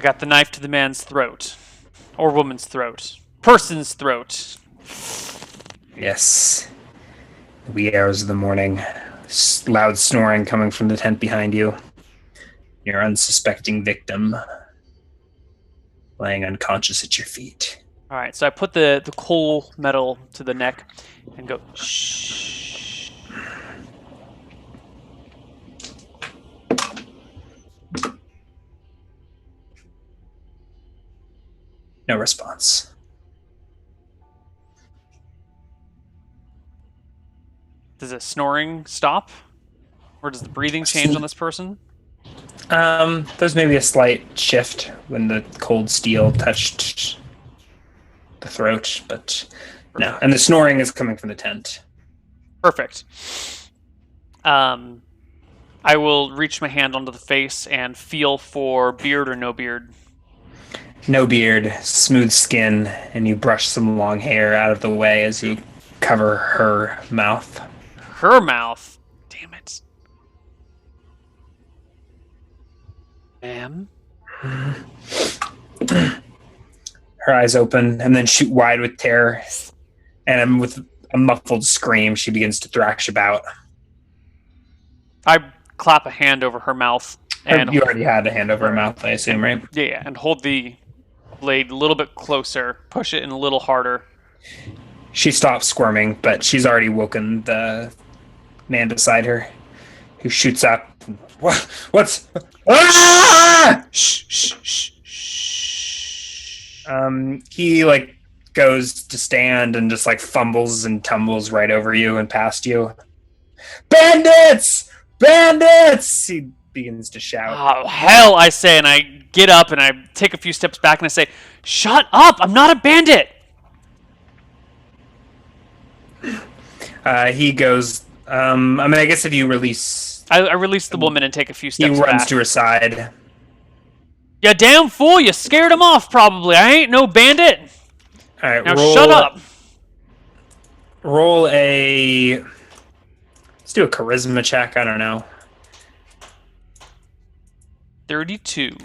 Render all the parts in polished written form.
got the knife to the man's throat. Or woman's throat. Person's throat. Yes. The wee hours of the morning. Loud snoring coming from the tent behind you. Your unsuspecting victim laying unconscious at your feet. Alright, so I put the coal metal to the neck and go, shh. No response. Does the snoring stop? Or does the breathing change on this person? There's maybe a slight shift when the cold steel touched the throat, but no. And the snoring is coming from the tent. Perfect. I will reach my hand onto the face and feel for beard or no beard. No beard, smooth skin, and you brush some long hair out of the way as you cover her mouth. Her mouth? Damn it. Ma'am? Her eyes open and then shoot wide with terror, and with a muffled scream, she begins to thrash about. I clap a hand over her mouth. And You already had a hand over her mouth, I assume, right? Yeah, and hold the blade a little bit closer. Push it in a little harder. She stops squirming, but she's already woken the man beside her, who shoots up. What's... Ah! Shh, shh, shh, shh. He, goes to stand and just, fumbles and tumbles right over you and past you. Bandits! Bandits! He begins to shout. Oh, hell, I say, and I get up and I take a few steps back and I say, shut up, I'm not a bandit! He goes, I guess if you release... I release the woman and take a few steps back. He runs back. to her side. You damn fool, you scared him off, probably. I ain't no bandit. All right, now shut up. Roll a... Let's do a charisma check, I don't know. 32.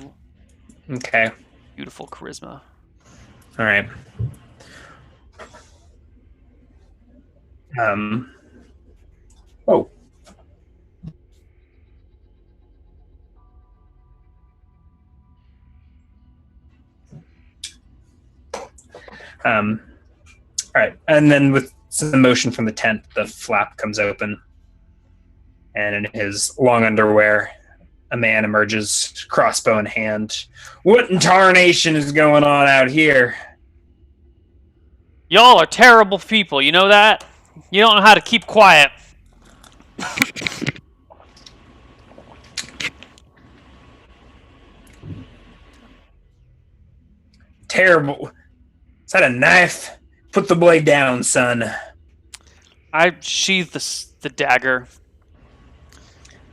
Okay. Beautiful charisma. All right. Oh. All right. And then with some motion from the tent, the flap comes open. And in his long underwear, a man emerges, crossbow in hand. What in tarnation is going on out here? Y'all are terrible people, you know that? You don't know how to keep quiet. Terrible. Is that a knife? Put the blade down, son. I sheathe the dagger.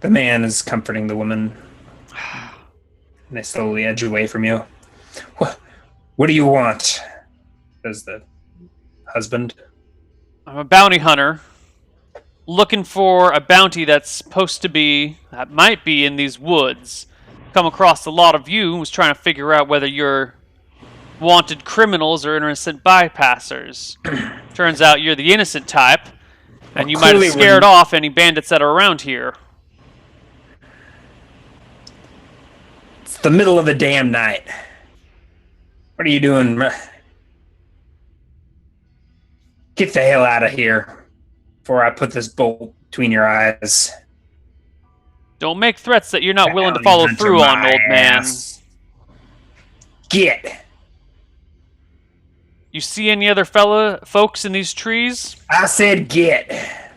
The man is comforting the woman. And they slowly edge away from you. What do you want? Says the husband. I'm a bounty hunter. Looking for a bounty that might be in these woods. Come across a lot of you and was trying to figure out whether you're wanted criminals or innocent bypassers. Turns out you're the innocent type, and you might have scared off any bandits that are around here. It's the middle of the damn night. What are you doing? Get the hell out of here before I put this bolt between your eyes. Don't make threats that you're not willing to follow through on, old man. Get. You see any other folks in these trees? I said get.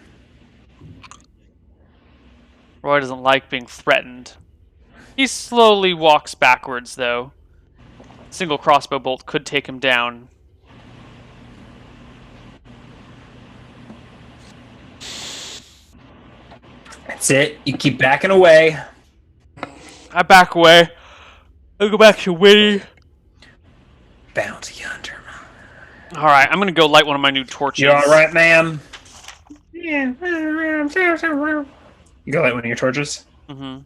Roy doesn't like being threatened. He slowly walks backwards, though. A single crossbow bolt could take him down. That's it. You keep backing away. I back away. I go back to Witty. Bounty hunter. Alright, I'm gonna go light one of my new torches. You alright, ma'am? Yeah. You go light one of your torches? Mm-hmm.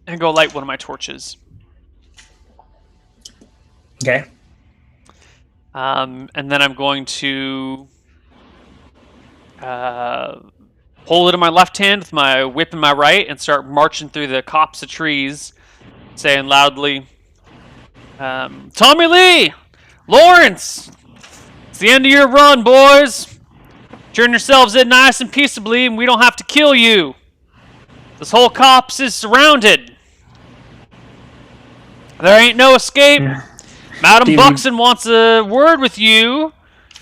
and go light one of my torches. Okay. And then I'm going to hold it in my left hand with my whip in my right and start marching through the copse of trees, saying loudly, Tommy Lee! Lawrence! It's the end of your run, boys! Turn yourselves in nice and peaceably, and we don't have to kill you. This whole copse is surrounded. There ain't no escape. Madam Buxton wants a word with you.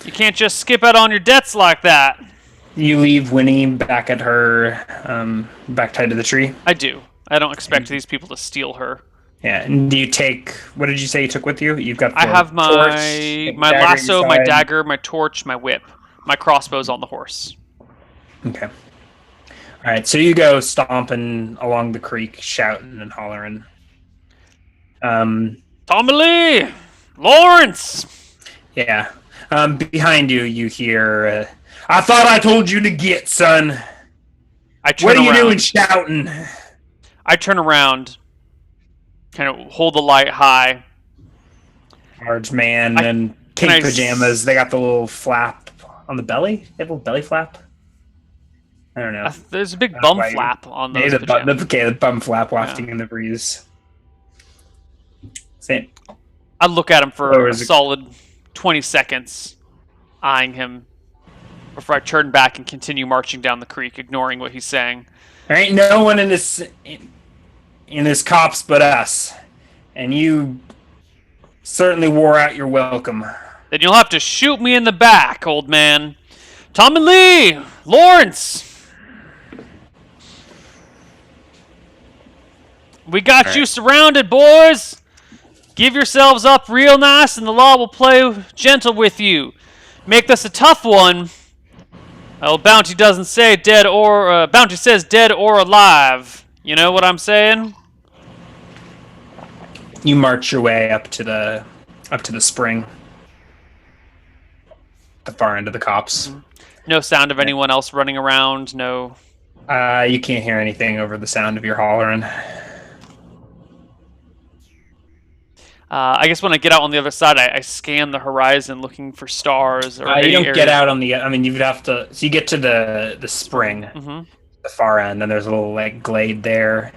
You can't just skip out on your debts like that. You leave Winnie back at her, back tied to the tree? I do. I don't expect these people to steal her. Yeah, and do you take, what did you say you took with you? You've got I have my torch, my dagger lasso, my inside. dagger, my torch, my whip. My crossbow's on the horse. Okay. All right, so you go stomping along the creek, shouting and hollering. Tommy Lee! Lawrence! Yeah. Behind you, you hear, I thought I told you to get, son. I turn What are you around. doing shouting? I turn around, kind of hold the light high. Large man in can pink I pajamas. They got the little flap on the belly. They have a little belly flap. I don't know. There's a big bum why you- flap on Maybe those pajamas. the bum flap wafting in the breeze. Same. I look at him Or for a is it- solid 20 seconds, eyeing him, before I turn back and continue marching down the creek, ignoring what he's saying. There ain't no one in this copse but us, and you certainly wore out your welcome. Then you'll have to shoot me in the back, old man. Tommy Lee! Lawrence! We got you surrounded, boys! Give yourselves up real nice and the law will play gentle with you. Make this a tough one. Well, Bounty doesn't say dead or... Bounty says dead or alive. You know what I'm saying? You march your way up to the spring, the far end of the copse. No sound of anyone else running around, no... You can't hear anything over the sound of your hollering. I guess when I get out on the other side, I scan the horizon looking for stars or You don't any get area. out on the. I mean, you'd have to. So you get to the spring, Mhm. the far end, and there's a little like glade there,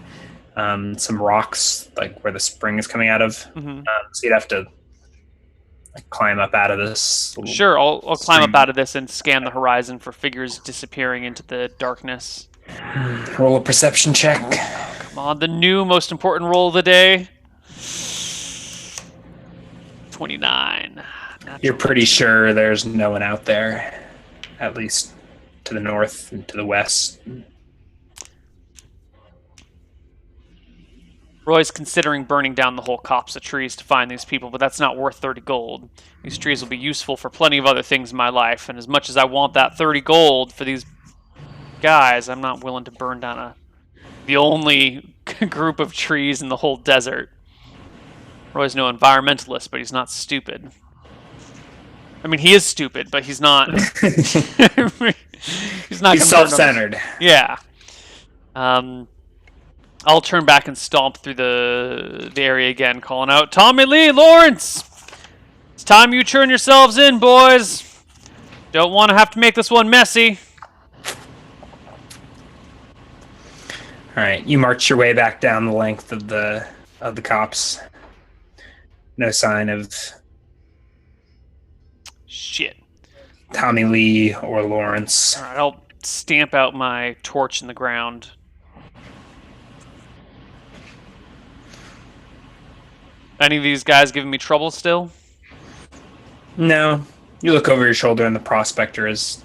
some rocks like where the spring is coming out of. Mhm. So you'd have to like climb up out of this. little- Sure, I'll climb stream. up out of this and scan the horizon for figures disappearing into the darkness. Roll a perception check. Come on, the new most important roll of the day. 29. You're pretty sure there's no one out there, at least to the north and to the west. Roy's considering burning down the whole copse of trees to find these people, but that's not worth 30 gold. These trees will be useful for plenty of other things in my life, and as much as I want that 30 gold for these guys, I'm not willing to burn down the only group of trees in the whole desert. Roy's no environmentalist, but he's not stupid. I mean, he is stupid, but he's not. he's not. He's gonna burn down- self-centered. Yeah. I'll turn back and stomp through the area again, calling out, Tommy Lee, Lawrence! It's time you turn yourselves in, boys! Don't want to have to make this one messy. All right, you march your way back down the length of the copse. No sign of Shit. Tommy Lee or Lawrence. Alright, I'll stamp out my torch in the ground. Any of these guys giving me trouble still? No. You look over your shoulder and the prospector is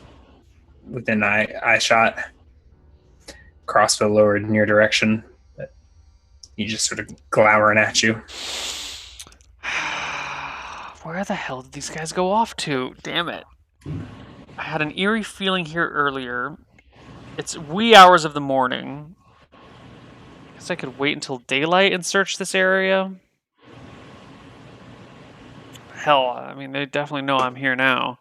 within eye shot. Crossbow lowered in your direction. But he's just sort of glowering at you. Where the hell did these guys go off to? Damn it. I had an eerie feeling here earlier. It's wee hours of the morning. Guess I could wait until daylight and search this area. Hell, I mean, they definitely know I'm here now.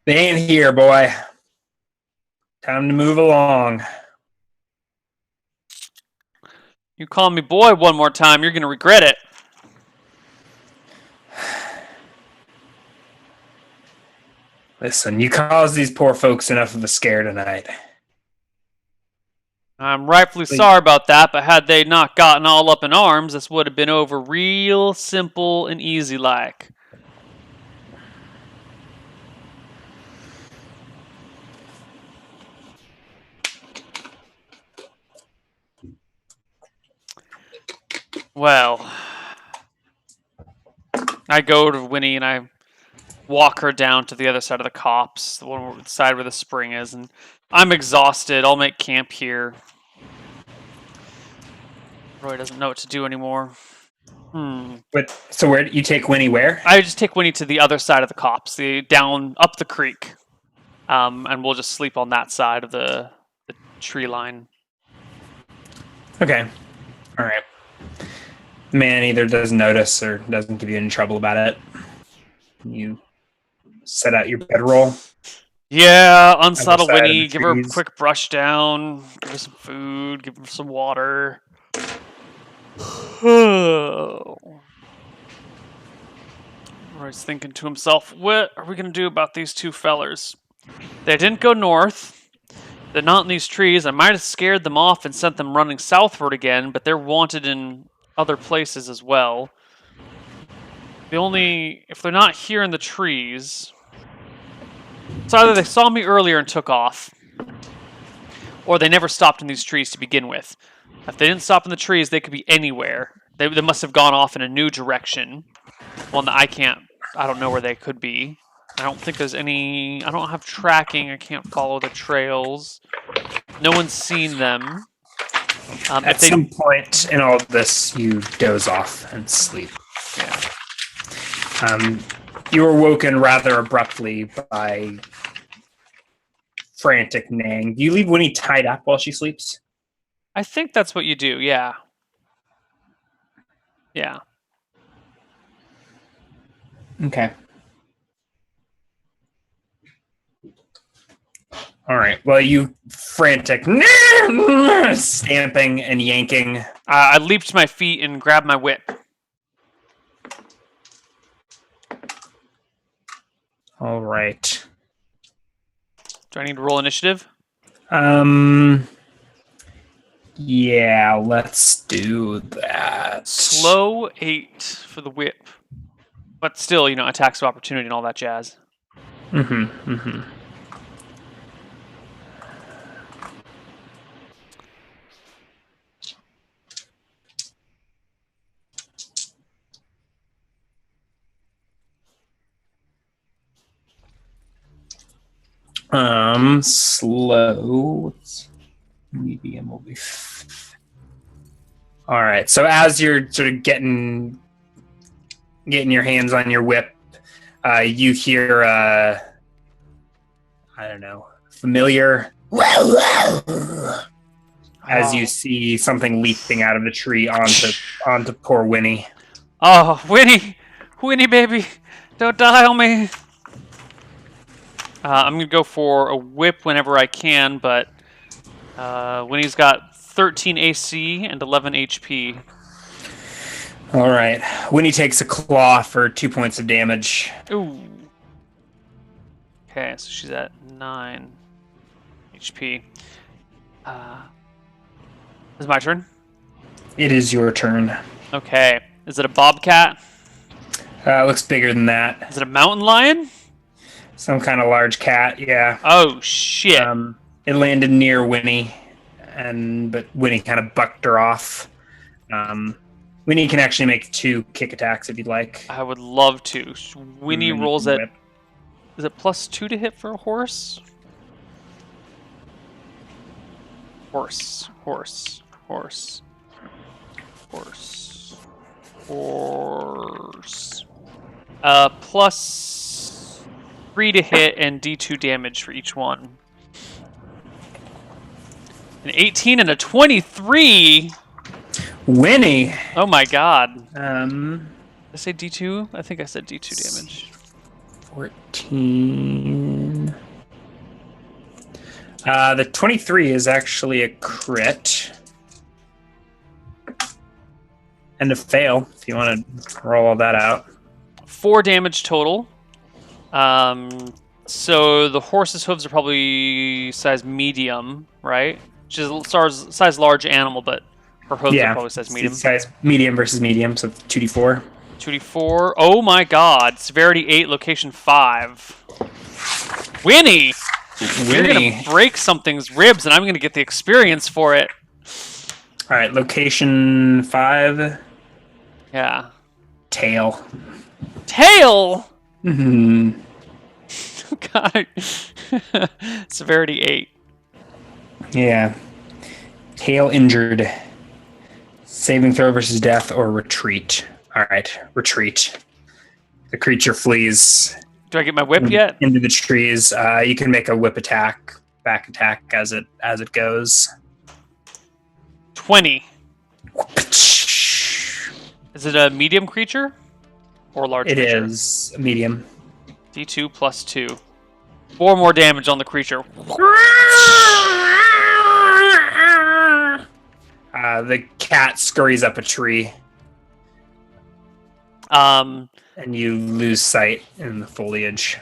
They ain't here, boy. Time to move along. You call me boy one more time, you're gonna regret it. Listen, you caused these poor folks enough of a scare tonight. I'm rightfully sorry about that, but had they not gotten all up in arms, this would have been over real simple and easy like. Well, I go to Winnie and I walk her down to the other side of the copse, the side where the spring is, and I'm exhausted. I'll make camp here. Roy doesn't know what to do anymore. So where you take Winnie? Where? I just take Winnie to the other side of the copse, down up the creek, and we'll just sleep on that side of the tree line. Okay. All right. Man either doesn't notice or doesn't give you any trouble about it. You set out your bedroll. Yeah, unsaddle side of Winnie, the give her a trees. quick brush down, give her some food, give her some water. Roy's thinking to himself, what are we going to do about these two fellers? They didn't go north. They're not in these trees. I might have scared them off and sent them running southward again, but they're wanted in other places as well. If they're not here in the trees, it's either they saw me earlier and took off, or they never stopped in these trees to begin with. If they didn't stop in the trees, they could be anywhere. They must have gone off in a new direction. One that I don't know where they could be. I don't think there's any, I don't have tracking, I can't follow the trails. No one's seen them. At some point in all of this, you doze off and sleep. Yeah. You were woken rather abruptly by frantic neighing. Do you leave Winnie tied up while she sleeps? I think that's what you do, yeah. Yeah. Okay. All right. Well, you frantic stamping and yanking. I leaped to my feet and grabbed my whip. All right. Do I need to roll initiative? Yeah, let's do that. Slow 8 for the whip. But still, attacks of opportunity and all that jazz. Mm-hmm. Slow. Medium will be. All right. So as you're sort of getting your hands on your whip, you hear I don't know, familiar as you see something leaping out of the tree onto poor Winnie. Oh, Winnie, baby, don't die on me. I'm gonna go for a whip whenever I can, but Winnie's got 13 AC and 11 HP. All right. Winnie takes a claw for 2 points of damage. Ooh. Okay, so she's at 9 HP. Is it my turn? It is your turn. Okay. Is it a bobcat? Looks bigger than that. Is it a mountain lion? Some kind of large cat, yeah. Oh, shit. It landed near Winnie, but Winnie kind of bucked her off. Winnie can actually make 2 kick attacks if you'd like. I would love to. Winnie rolls at... Is it +2 to hit for a horse? Horse. +3 to hit and D2 damage for each one. An 18 and a 23! Winnie! Oh my god. Did Did I say D2? I think I said D2 damage. 14. The 23 is actually a crit. And a fail, if you want to roll all that out. 4 damage total. So the horse's hooves are probably size medium, right? She's a size large animal, but her hooves are probably size medium. Size medium versus medium, so 2d4. 2d4. Oh my god. Severity 8, location 5. Winnie! You're gonna break something's ribs, and I'm gonna get the experience for it. Alright, location 5. Yeah. Tail. Tail! Mm-hmm. God. Severity 8. Yeah. Tail injured. Saving throw versus death or retreat. Alright, retreat. The creature flees. Do I get my whip yet? Into the trees. You can make a whip attack, back attack as it goes. 20. Is it a medium creature? Or large creature? It is medium. D2 plus 2. 4 more damage on the creature. The cat scurries up a tree. And you lose sight in the foliage.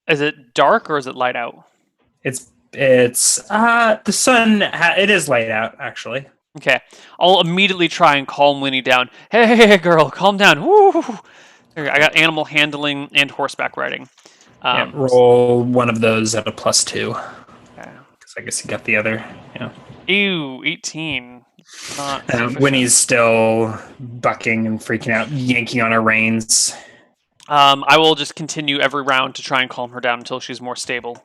Is it dark or is it light out? It's the sun. It is light out, actually. Okay, I'll immediately try and calm Winnie down. Hey, girl, calm down. Woo! I got animal handling and horseback riding. Roll one of those at a +2. Okay. Because I guess you got the other. Yeah. Ew, 18. Winnie's still bucking and freaking out, yanking on her reins. I will just continue every round to try and calm her down until she's more stable.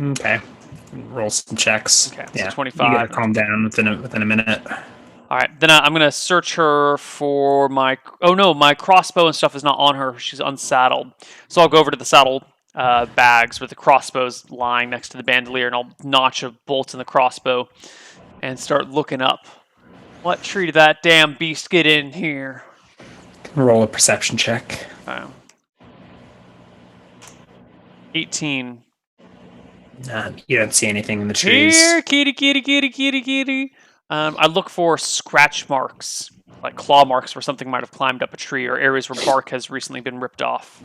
Okay. Roll some checks. Okay, yeah. so 25. You gotta calm down within a minute. All right, then I'm gonna search her for my. Oh no, my crossbow and stuff is not on her. She's unsaddled, so I'll go over to the saddle bags with the crossbows lying next to the bandolier, and I'll notch a bolt in the crossbow and start looking up. What tree did that damn beast get in here? Roll a perception check. 18. You don't see anything in the trees. Here, kitty, kitty, kitty, kitty, kitty. I look for scratch marks, like claw marks where something might have climbed up a tree, or areas where bark has recently been ripped off.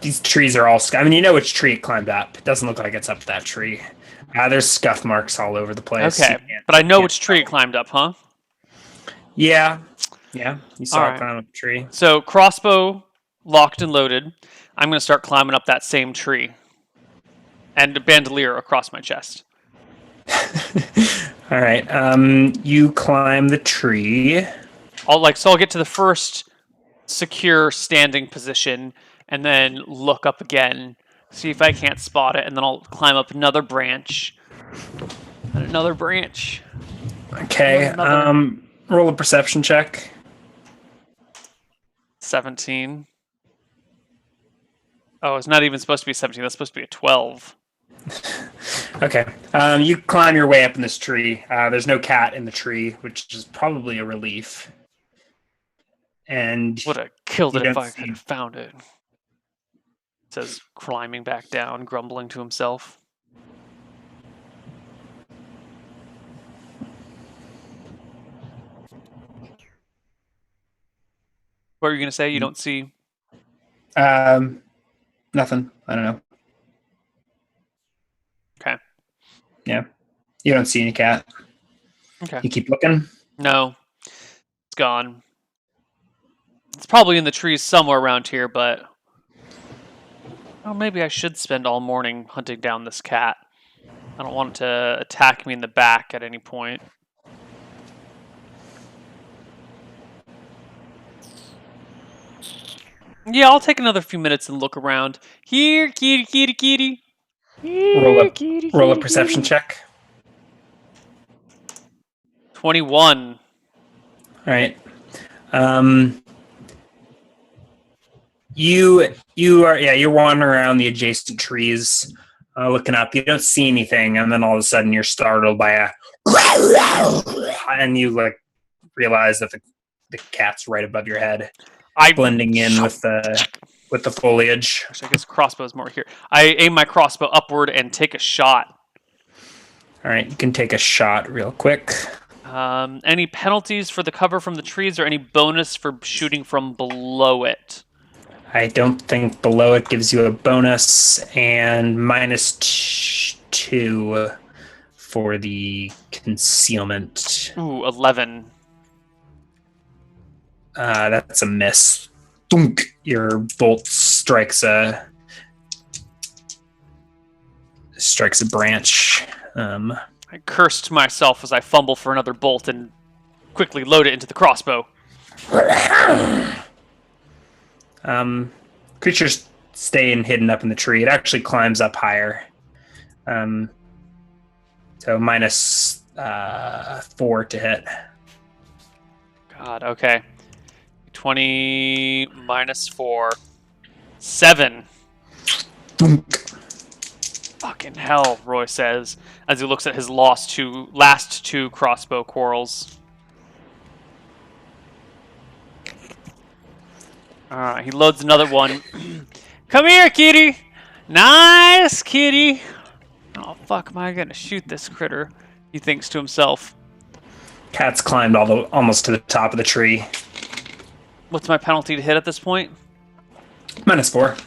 These trees are all... I mean, you know which tree it climbed up. It doesn't look like it's up that tree. There's scuff marks all over the place. Okay, but I know which tree it climbed up, huh? Yeah. Yeah, you saw All it climb up a tree. So, crossbow locked and loaded. I'm going to start climbing up that same tree. And a bandolier across my chest. All right. You climb the tree. I'll get to the first secure standing position and then look up again, see if I can't spot it, and then I'll climb up another branch and another branch. Okay. Roll a perception check. 17. Oh, it's not even supposed to be 17. That's supposed to be a 12. Okay. You climb your way up in this tree. There's no cat in the tree, which is probably a relief. And would have killed it if I could have found it. Says climbing back down, grumbling to himself. What were you going to say? You don't see? Nothing. I don't know. Okay. Yeah. You don't see any cat. Okay. You keep looking? No. It's gone. It's probably in the trees somewhere around here, but... Oh, maybe I should spend all morning hunting down this cat. I don't want it to attack me in the back at any point. Yeah, I'll take another few minutes and look around. Here, kitty, kitty, kitty. Here, roll a perception check. 21. All right. You're wandering around the adjacent trees, looking up. You don't see anything, and then all of a sudden you're startled by a, and you realize that the cat's right above your head, blending in with the with the foliage. Actually, I guess crossbow's more here. I aim my crossbow upward and take a shot. All right, you can take a shot real quick. Any penalties for the cover from the trees, or any bonus for shooting from below it? I don't think below it gives you a bonus, and -2 for the concealment. Ooh, 11. That's a miss. Thunk! Your bolt strikes a branch. I cursed myself as I fumble for another bolt and quickly load it into the crossbow. Creatures staying hidden up in the tree. It actually climbs up higher. So -4 to hit. God, okay. 20 -4. 7. Thunk. Fucking hell, Roy says, as he looks at his last two crossbow quarrels. Alright, he loads another one. Come here, kitty! Nice, kitty! Oh, fuck, am I gonna shoot this critter? He thinks to himself. Cat's climbed almost to the top of the tree. What's my penalty to hit at this point? -4.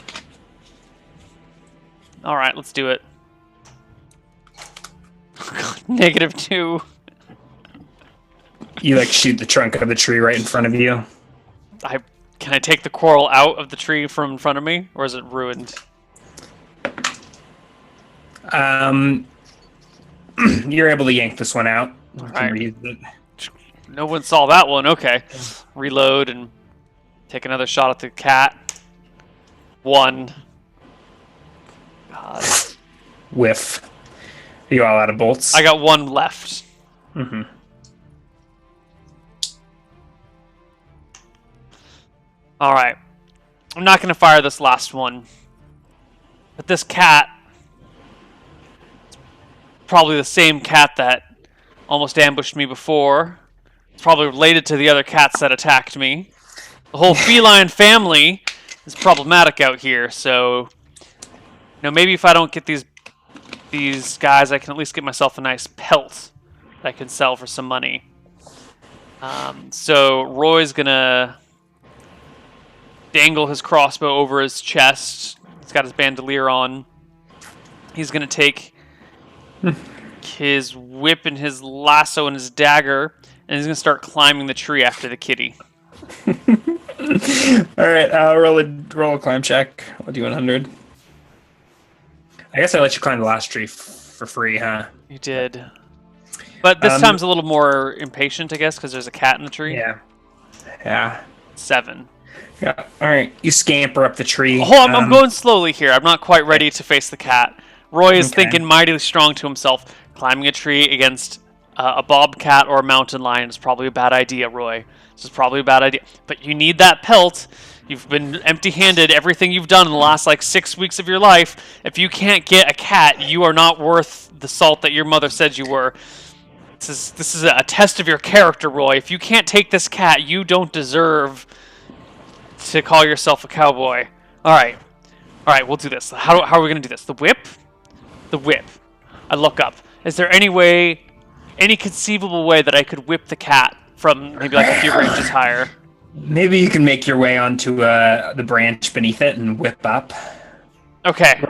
Alright, let's do it. -2. You shoot the trunk of the tree right in front of you. Can I take the coral out of the tree from in front of me, or is it ruined? You're able to yank this one out. You can Alright. reuse it. No one saw that one. Okay. Reload and take another shot at the cat. 1. God. Whiff. Are you all out of bolts? I got 1 left. Mm-hmm. Alright. I'm not going to fire this last one. But this cat... probably the same cat that almost ambushed me before. It's probably related to the other cats that attacked me. The whole feline family is problematic out here, so... maybe if I don't get these guys, I can at least get myself a nice pelt that I can sell for some money. So Roy's gonna dangle his crossbow over his chest. He's got his bandolier on. He's gonna take his whip and his lasso and his dagger, and he's gonna start climbing the tree after the kitty. All right, roll a climb check. I'll do 100. I guess I let you climb the last tree for free, huh? You did. But this time's a little more impatient, I guess, because there's a cat in the tree. Yeah. 7. Yeah. All right, you scamper up the tree. Oh, I'm going slowly here. I'm not quite ready to face the cat. Roy is thinking mightily strong to himself. Climbing a tree against a bobcat or a mountain lion is probably a bad idea, Roy. This is probably a bad idea. But you need that pelt. You've been empty-handed everything you've done in the last 6 weeks of your life. If you can't get a cat, you are not worth the salt that your mother said you were. This is a test of your character, Roy. If you can't take this cat, you don't deserve to call yourself a cowboy. All right, we'll do this. How are we going to do this? The whip? The whip. I look up. Is there any conceivable way that I could whip the cat from maybe a few ranges higher? Maybe you can make your way onto the branch beneath it and whip up. Okay.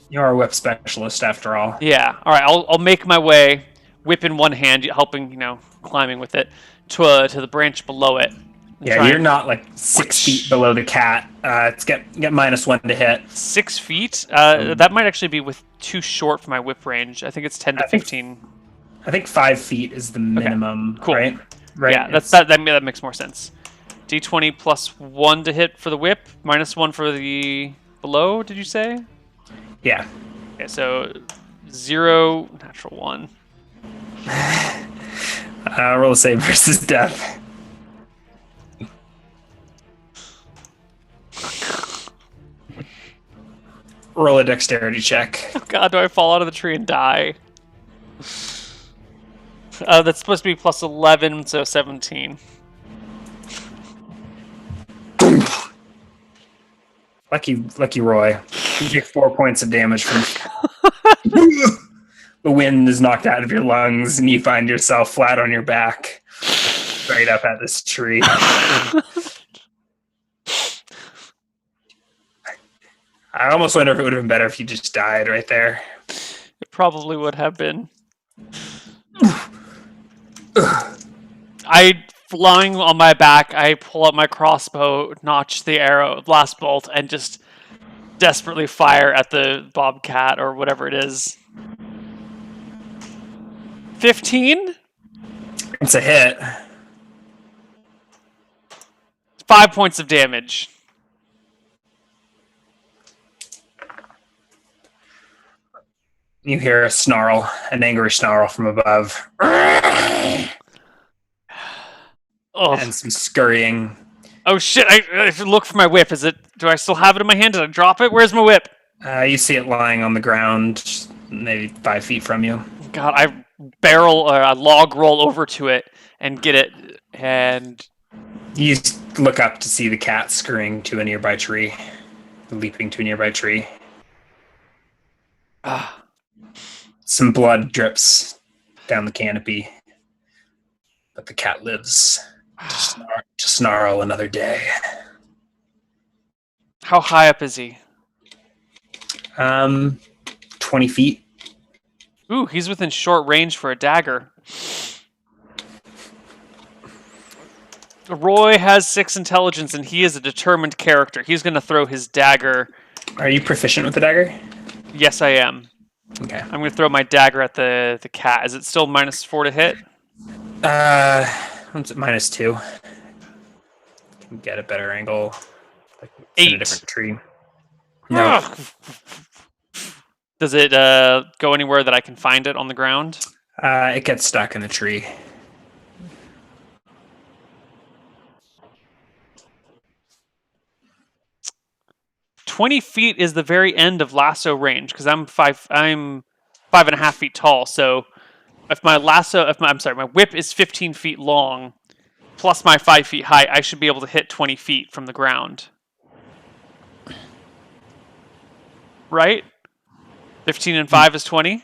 You're a whip specialist, after all. Yeah. All right. I'll make my way, whip in one hand, helping climbing with it to the branch below it. Yeah, you're not 6 feet below the cat. It's get -1 to hit. 6 feet. That might actually be too short for my whip range. I think it's 10 to 15. I think 5 feet is the minimum. Cool. Right. Yeah, that makes more sense. D20 +1 to hit for the whip, -1 for the below, did you say? Yeah. Okay, so 0, natural 1. Roll a save versus death. Roll a dexterity check. Oh god, do I fall out of the tree and die? That's supposed to be +11, so 17. Lucky Roy. You take 4 points of damage from the wind is knocked out of your lungs, and you find yourself flat on your back, right up at this tree. I almost wonder if it would have been better if you just died right there. It probably would have been. Lying on my back, I pull up my crossbow, notch the arrow, last bolt, and just desperately fire at the bobcat or whatever it is. 15? It's a hit. 5 points of damage. You hear a snarl, an angry snarl from above. Oh. And some scurrying. Oh shit, I look for my whip. Do I still have it in my hand? Did I drop it? Where's my whip? You see it lying on the ground, maybe 5 feet from you. God, I log roll over to it and get it, and... You look up to see the cat scurrying to a nearby tree, leaping to a nearby tree. Some blood drips down the canopy, but the cat lives to snarl another day. How high up is he? 20 feet. Ooh, he's within short range for a dagger. Roy has 6 intelligence, and he is a determined character. He's going to throw his dagger. Are you proficient with the dagger? Yes, I am. Okay. I'm going to throw my dagger at the cat. Is it still -4 to hit? What's it, -2? Can get a better angle. Like it's 8. in a different tree. No. Does it go anywhere that I can find it on the ground? It gets stuck in the tree. "20 feet is the very end of lasso range because I'm 5.5 feet tall. So if my whip is 15 feet long, plus my 5 feet height, I should be able to hit 20 feet from the ground. Right? 15 and 5 is 20.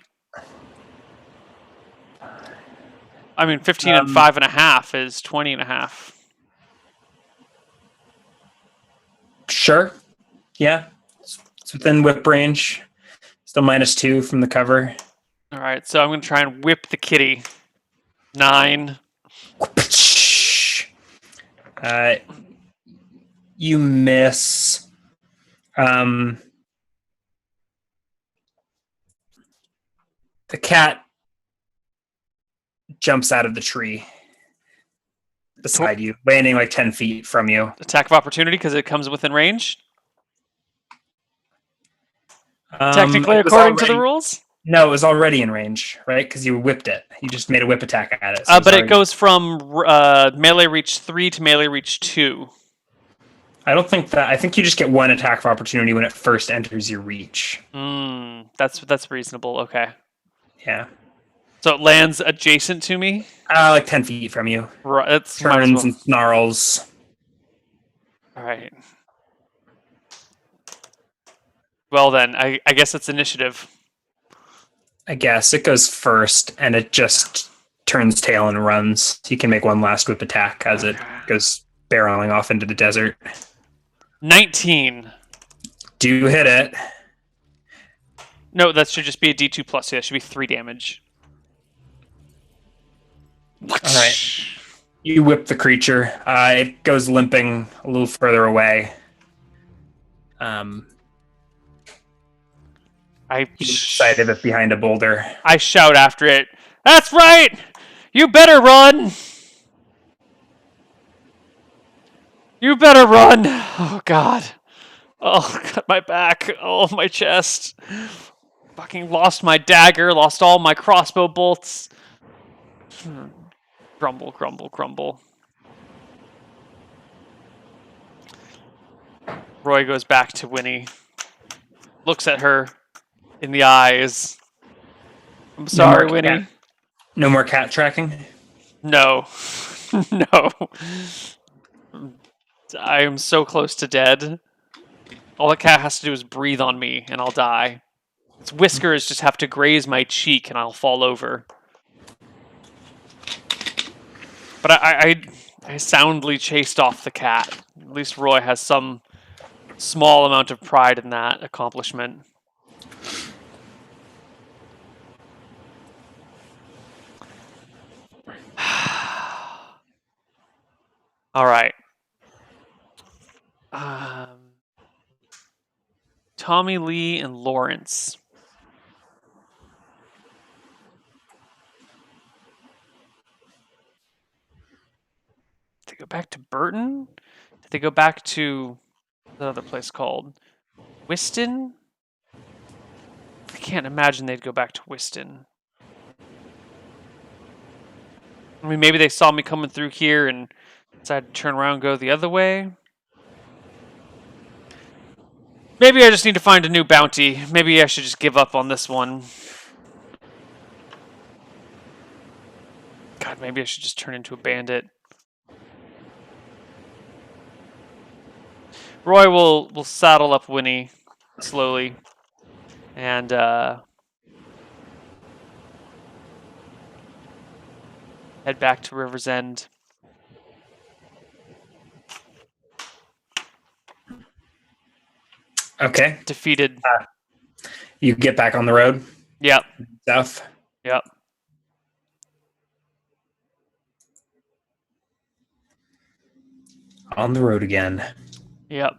I mean, 15 and 5.5 is 20.5. Sure. Yeah. It's within whip range. Still -2 from the cover. All right, so I'm going to try and whip the kitty. 9. You miss. The cat jumps out of the tree beside you, landing like 10 feet from you. Attack of opportunity because it comes within range? Technically, according to the rules? No, it was already in range, right? Because you whipped it. You just made a whip attack at it. But it goes from melee reach 3 to melee reach 2. I don't think that. I think you just get 1 attack of opportunity when it first enters your reach. That's reasonable. Okay. Yeah. So it lands adjacent to me? Like 10 feet from you. Right. That's Turns and snarls. All right. Well then, I guess it's initiative. I guess it goes first, and it just turns tail and runs. You can make 1 last whip attack as it goes barreling off into the desert. 19. Do hit it. No, that should just be a D2 plus. Yeah, that should be 3 damage. All right. You whip the creature. It goes limping a little further away. Side of it behind a boulder. I shout after it. That's right! You better run! You better run! Oh, God. Oh, cut my back. Oh, my chest. Fucking lost my dagger. Lost all my crossbow bolts. Grumble, grumble, grumble. Roy goes back to Winnie. Looks at her in the eyes. I'm sorry, Winnie. No more cat tracking? No. No. I am so close to dead. All the cat has to do is breathe on me, and I'll die. Its whiskers just have to graze my cheek, and I'll fall over. But I soundly chased off the cat. At least Roy has some small amount of pride in that accomplishment. All right. Tommy Lee and Lawrence. Did they go back to Burton? Did they go back to the other place called Whiston? I can't imagine they'd go back to Whiston. I mean, maybe they saw me coming through here and decided to turn around and go the other way. Maybe I just need to find a new bounty. Maybe I should just give up on this one. God, maybe I should just turn into a bandit. Roy will saddle up Winnie slowly and head back to River's End. Okay. Defeated. You get back on the road? Yep. South? Yep. On the road again. Yep.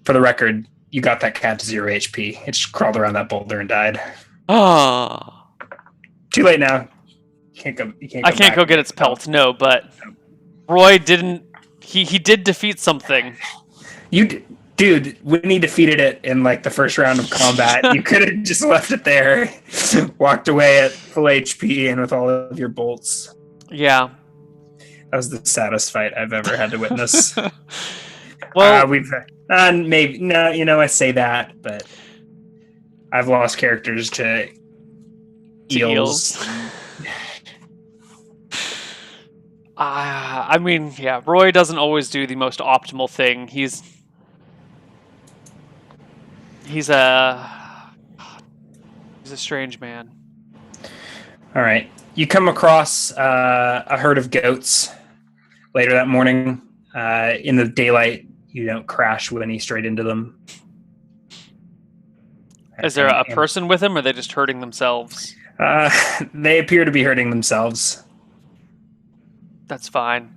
For the record, you got that cat to 0 HP. It just crawled around that boulder and died. Oh. Too late now. You can't I can't go get its pelt, no, but Roy didn't. He did defeat something. Dude, Winnie defeated it in like the first round of combat. You could have just left it there, walked away at full HP and with all of your bolts. Yeah. That was the saddest fight I've ever had to witness. Well, maybe no. I say that, but I've lost characters to eels. I mean, yeah. Roy doesn't always do the most optimal thing. He's a strange man. All right. You come across a herd of goats later that morning. In the daylight, you don't crash Winnie straight into them. Is there a person with him, or are they just hurting themselves? They appear to be hurting themselves. That's fine.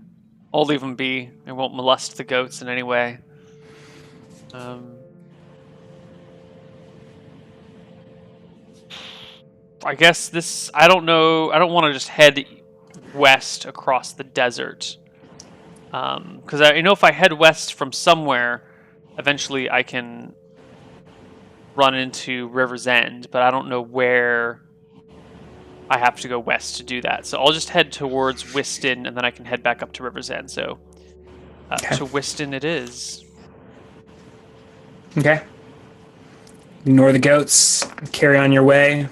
I'll leave them be. I won't molest the goats in any way. I guess this... I don't know. I don't want to just head west across the desert. Because I know if I head west from somewhere, eventually I can run into River's End, but I don't know where I have to go west to do that. So I'll just head towards Whiston, and then I can head back up to River's End. So to Whiston it is. Okay. Ignore the goats. Carry on your way.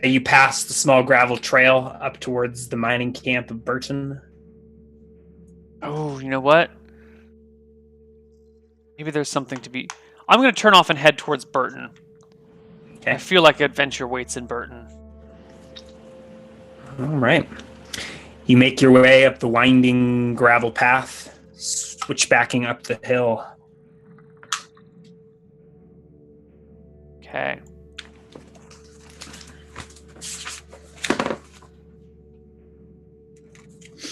You pass the small gravel trail up towards the mining camp of Burton. Oh, you know what? Maybe there's something to be... I'm going to turn off and head towards Burton. Okay. I feel like adventure waits in Burton. All right. You make your way up the winding gravel path, switchbacking up the hill. Okay.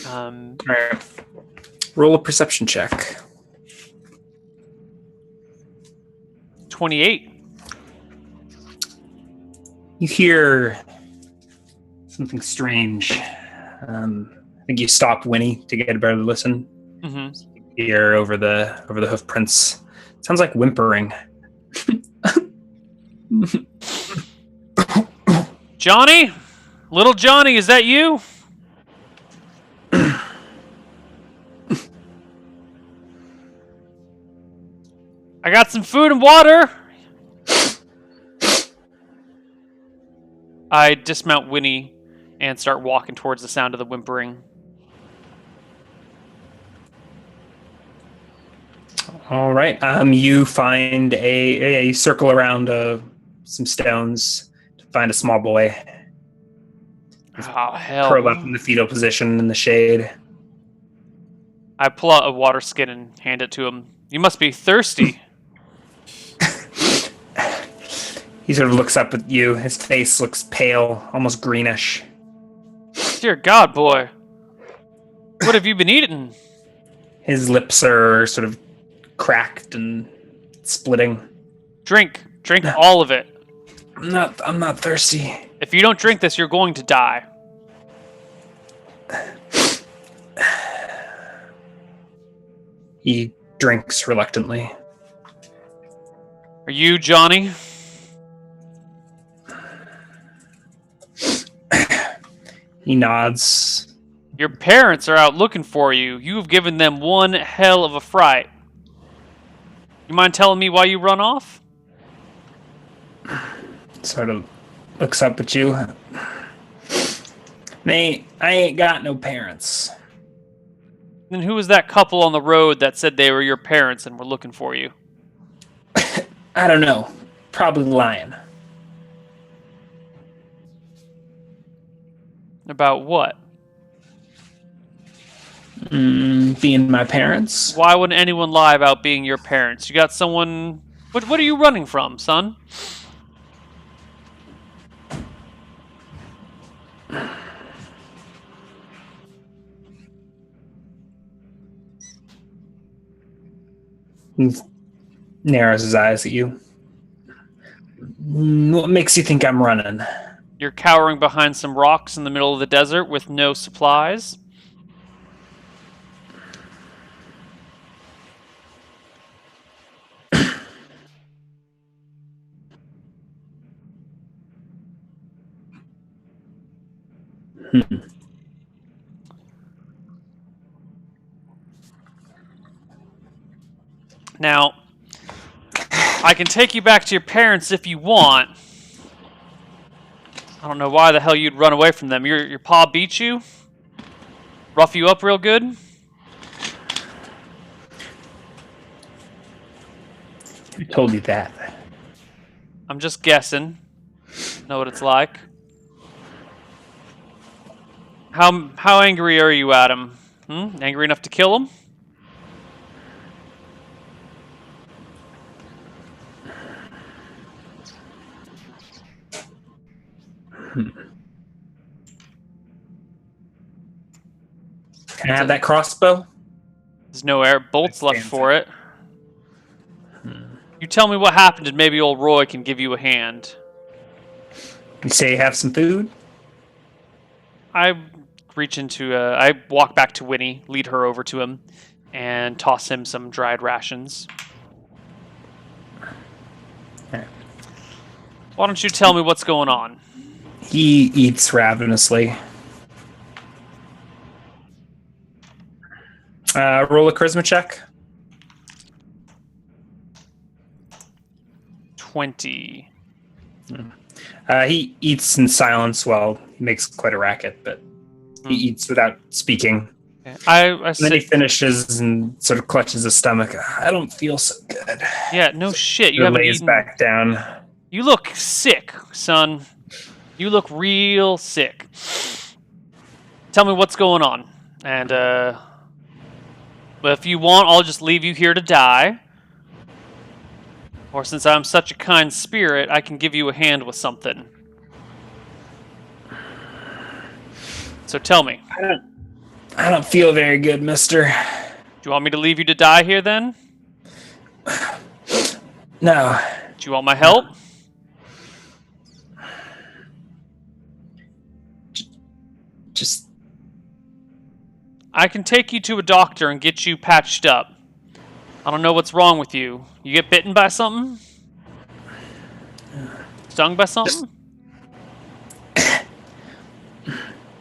All right. Roll a perception check. 28. You hear something strange. I think you stop Winnie to get a better listen. Mm-hmm. You hear over the hoof prints. Sounds like whimpering. Johnny? Little Johnny, is that you? I got some food and water. I dismount Winnie and start walking towards the sound of the whimpering. All right. You find a circle around some stones to find a small boy Oh, hell. curled up in the fetal position in the shade. I pull out a water skin and hand it to him. You must be thirsty. He sort of looks up at you. His face looks pale, almost greenish. Dear God, boy. What have you been eating? His lips are sort of cracked and splitting. Drink. Drink all of it. I'm not thirsty. If you don't drink this, you're going to die. He drinks reluctantly. Are you Johnny? He nods. Your parents are out looking for you. You've given them one hell of a fright. You mind telling me why you run off? Sort of looks up at you. I ain't got no parents. Then who was that couple on the road that said they were your parents and were looking for you? I don't know. Probably lying. About what? Being my parents. Why would anyone lie about being your parents? You got someone... What are you running from, son? He narrows his eyes at you. What makes you think I'm running? You're cowering behind some rocks in the middle of the desert with no supplies? Now, I can take you back to your parents if you want. I don't know why the hell you'd run away from them. Your pa beat you? Rough you up real good? Who told you that? I'm just guessing. Know what it's like. How angry are you at him? Angry enough to kill him? Can I have that crossbow? There's no air bolts left Stands for it. You tell me what happened and maybe old Roy can give you a hand. You say you have some food? I walk back to Winnie, lead her over to him, and toss him some dried rations. Okay. Why don't you tell me what's going on? He eats ravenously. Roll a charisma check. 20. He eats in silence while he makes quite a racket, but he eats without speaking. I And then he sit, finishes and sort of clutches his stomach. I don't feel so good. yeah, no shit. You He haven't lays eaten. back down. You look sick, son. You look real sick. Tell me what's going on. And, if you want, I'll just leave you here to die. Or since I'm such a kind spirit, I can give you a hand with something. So tell me. I don't feel very good, mister. Do you want me to leave you to die here then? No. Do you want my help? Just I can take you to a doctor and get you patched up. I don't know what's wrong with you. You get bitten by something? Stung by something?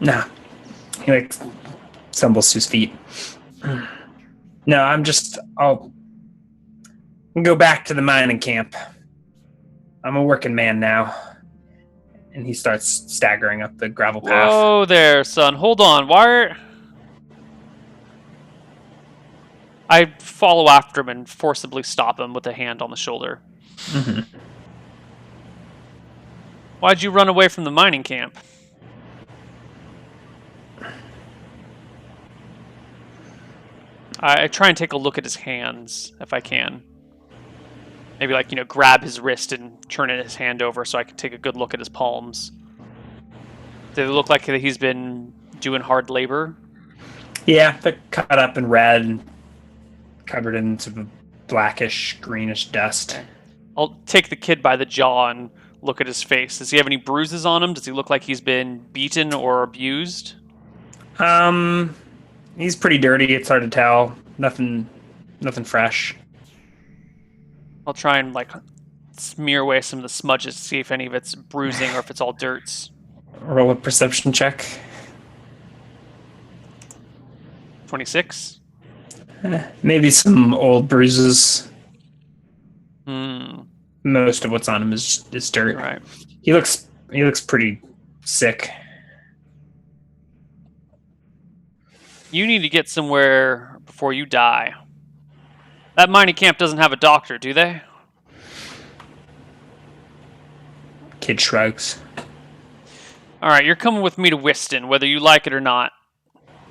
no. He stumbles to his feet. No, I'll go back to the mining camp. I'm a working man now. And he starts staggering up the gravel path. Whoa there, son. Hold on. Why I follow after him and forcibly stop him with a hand on the shoulder. Mm-hmm. Why'd you run away from the mining camp? I try and take a look at his hands, if I can. Maybe, like, grab his wrist and turn his hand over so I can take a good look at his palms. Do they look like he's been doing hard labor? Yeah, they're cut up and red and covered in sort of blackish, greenish dust. Okay. I'll take the kid by the jaw and look at his face. Does he have any bruises on him? Does he look like he's been beaten or abused? He's pretty dirty. It's hard to tell. Nothing fresh. I'll try and smear away some of the smudges to see if any of it's bruising or if it's all dirts. Roll a perception check. 26. Maybe some old bruises. Hmm. Most of what's on him is dirt. Right. He looks pretty sick. You need to get somewhere before you die. That mining camp doesn't have a doctor, do they? Kid shrugs. All right, you're coming with me to Whiston, whether you like it or not.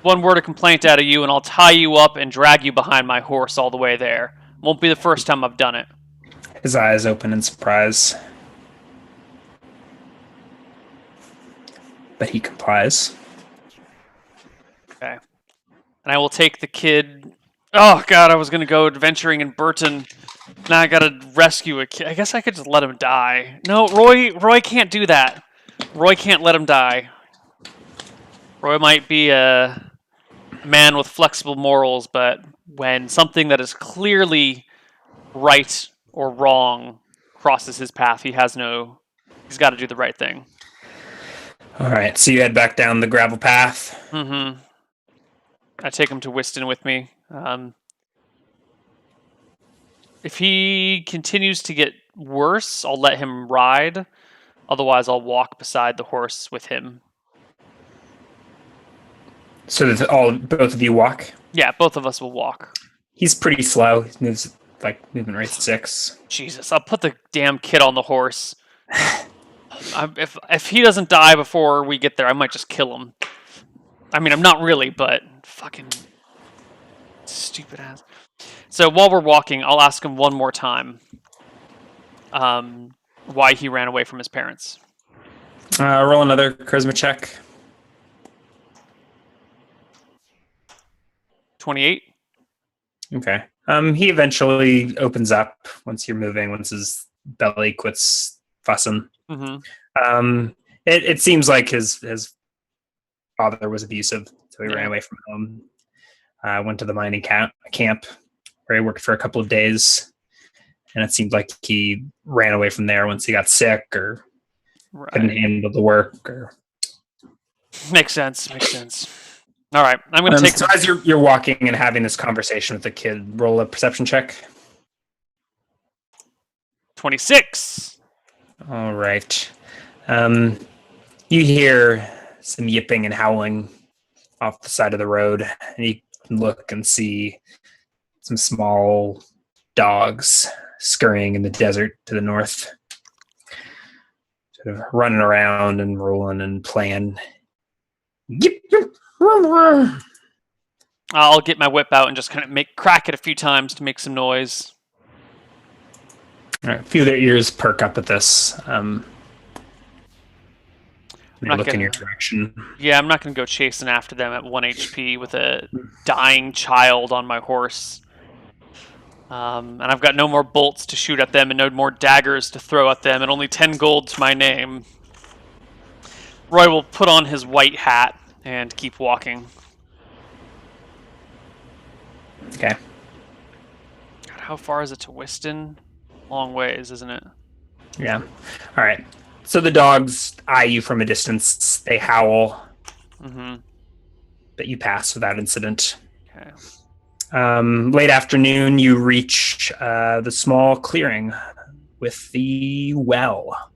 One word of complaint out of you, and I'll tie you up and drag you behind my horse all the way there. Won't be the first time I've done it. His eyes open in surprise. But he complies. Okay. And I will take the kid. Oh, God, I was going to go adventuring in Burton. Now I got to rescue a kid. I guess I could just let him die. No, Roy can't do that. Roy can't let him die. Roy might be a man with flexible morals, but when something that is clearly right or wrong crosses his path, he's got to do the right thing. All right, so you head back down the gravel path. Mm-hmm. I take him to Whiston with me. If he continues to get worse, I'll let him ride. Otherwise, I'll walk beside the horse with him. So that both of you walk? Yeah, both of us will walk. He's pretty slow. He moves movement rate 6. Jesus, I'll put the damn kid on the horse. If he doesn't die before we get there, I might just kill him. I mean, I'm not really, but fucking stupid ass. So while we're walking, I'll ask him one more time why he ran away from his parents. Roll another charisma check. 28. Okay. He eventually opens up once you're moving, once his belly quits fussing. Mm-hmm. It seems like his father was abusive, so he ran away from home. Went to the mining camp where he worked for a couple of days, and it seemed like he ran away from there once he got sick or couldn't handle the work. Or Makes sense. All right, I'm going to take. So as you're walking and having this conversation with the kid, roll a perception check. 26. All right. You hear some yipping and howling off the side of the road, and you can look and see some small dogs scurrying in the desert to the north, sort of running around and rolling and playing. Yip, yip. I'll get my whip out and just kind of crack it a few times to make some noise. All right, a few of their ears perk up at this. They look in your direction. Yeah, I'm not going to go chasing after them at 1 HP with a dying child on my horse. And I've got no more bolts to shoot at them and no more daggers to throw at them and only 10 gold to my name. Roy will put on his white hat and keep walking. Okay. God, how far is it to Whiston? Long ways, isn't it? Yeah. All right. So the dogs eye you from a distance. They howl. Mm-hmm. But you pass without incident. Okay. Late afternoon, you reach the small clearing with the well.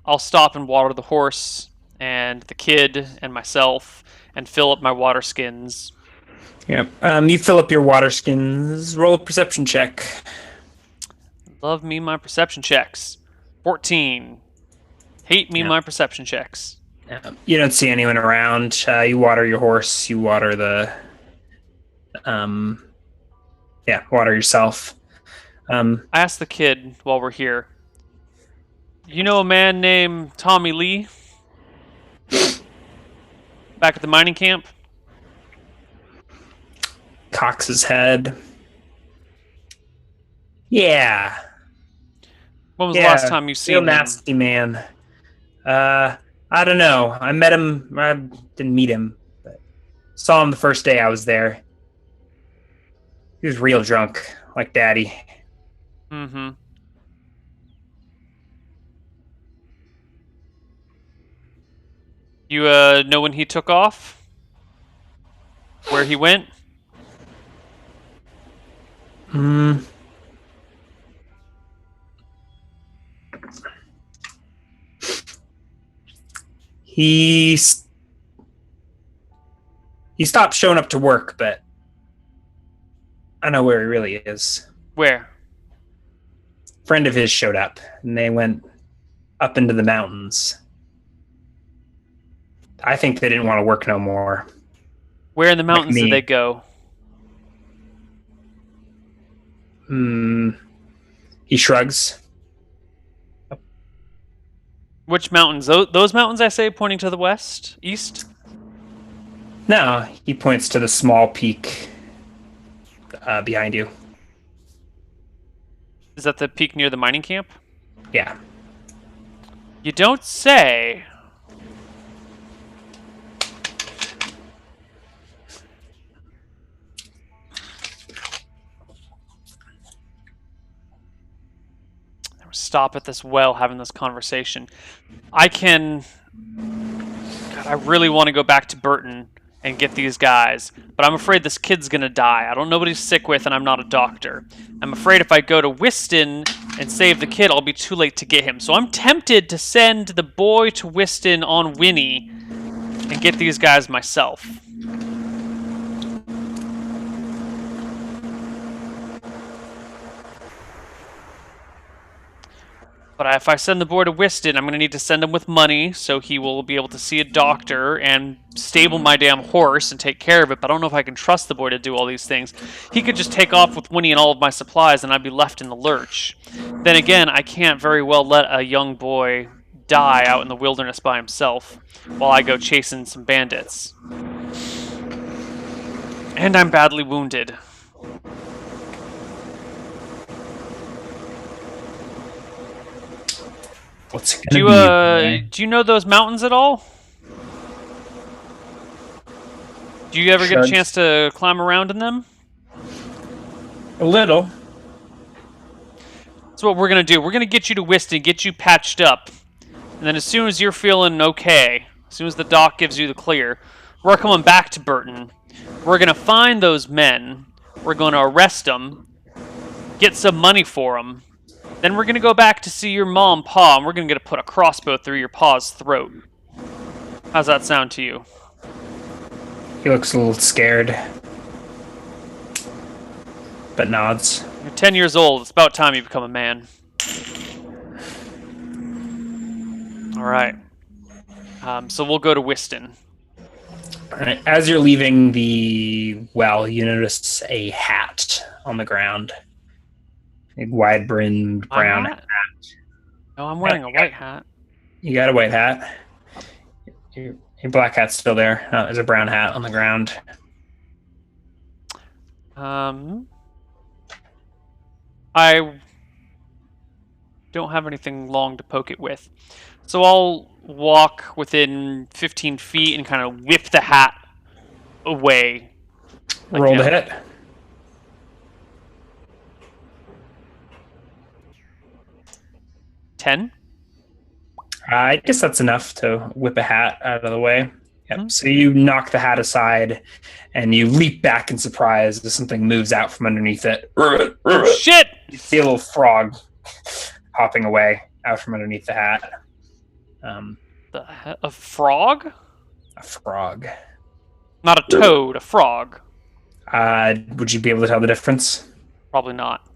I'll stop and water the horse and the kid and myself and fill up my water skins. Yep. You fill up your water skins. Roll a perception check. Love me my perception checks. 14. Hate me Yeah. my perception checks. You don't see anyone around. You water your horse. You water water yourself. I asked the kid while we're here. You know a man named Tommy Lee? Back at the mining camp? Cocks his head. Yeah. When was the last time you seen real him? nasty man. I don't know. I met him. I didn't meet him, but saw him the first day I was there. He was real drunk, like Daddy. Mm-hmm. You know when he took off? Where he went? Hmm. He stopped showing up to work, but I know where he really is. Where? Friend of his showed up, and they went up into the mountains. I think they didn't want to work no more. Where in the mountains me. did they go? He shrugs. Which mountains? Those mountains I say, pointing to the west? East? No, he points to the small peak behind you. Is that the peak near the mining camp? Yeah. You don't say. Stop at this well having this conversation. God, I really want to go back to Burton and get these guys, but I'm afraid this kid's gonna die. I don't know what he's sick with, and I'm not a doctor. I'm afraid if I go to Whiston and save the kid, I'll be too late to get him. So I'm tempted to send the boy to Whiston on Winnie and get these guys myself. But if I send the boy to Whiston, I'm going to need to send him with money so he will be able to see a doctor and stable my damn horse and take care of it. But I don't know if I can trust the boy to do all these things. He could just take off with Winnie and all of my supplies and I'd be left in the lurch. Then again, I can't very well let a young boy die out in the wilderness by himself while I go chasing some bandits. And I'm badly wounded. What's Do you know those mountains at all? Do you ever get a chance to climb around in them? A little. That's what we're gonna do. We're gonna get you to Whiston, get you patched up, and then as soon as you're feeling okay, as soon as the doc gives you the clear, we're coming back to Burton. We're gonna find those men. We're gonna arrest them, get some money for them. Then we're gonna go back to see your mom, Pa, and we're gonna put a crossbow through your pa's throat. How's that sound to you? He looks a little scared, but nods. You're 10 years old. It's about time you become a man. All right. So we'll go to Whiston. All right. As you're leaving the well, you notice a hat on the ground. A wide-brimmed brown hat. No, I'm wearing a white hat. You got a white hat. Your black hat's still there. There's a brown hat on the ground. I don't have anything long to poke it with. So I'll walk within 15 feet and kind of whip the hat away. Roll to hit. $10? I guess that's enough to whip a hat out of the way. Yep. Mm-hmm. So you knock the hat aside, and you leap back in surprise as something moves out from underneath it. Shit! You see a little frog hopping away out from underneath the hat. A frog? A frog. Not a toad, a frog. Would you be able to tell the difference? Probably not.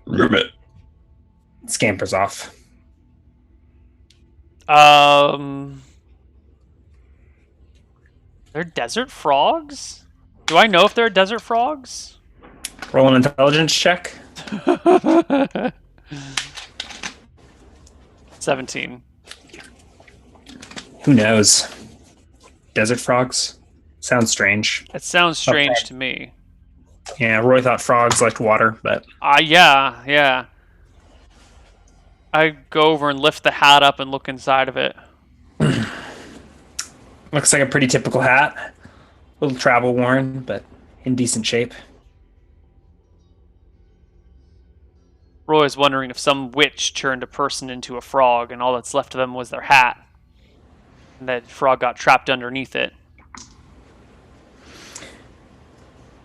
Ribbit. Scampers off. They're desert frogs? Do I know if they're desert frogs? Roll an intelligence check. 17. Who knows? Desert frogs? Sounds strange. It sounds strange Okay. to me. Yeah, Roy thought frogs liked water, but Yeah. I go over and lift the hat up and look inside of it. looks like a pretty typical hat. A little travel worn, but in decent shape. Roy's wondering if some witch turned a person into a frog and all that's left of them was their hat. And that frog got trapped underneath it.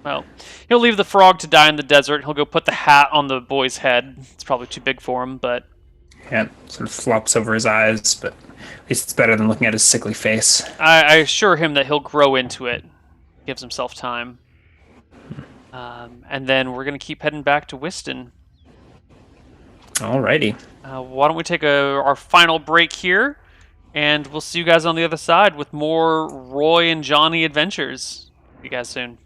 Well, he'll leave the frog to die in the desert. He'll go put the hat on the boy's head. It's probably too big for him, but Yeah, sort of flops over his eyes, but at least it's better than looking at his sickly face. I assure him that he'll grow into it. Gives himself time. And then we're going to keep heading back to Whiston. Alrighty. Why don't we take our final break here, and we'll see you guys on the other side with more Roy and Johnny adventures. See you guys soon.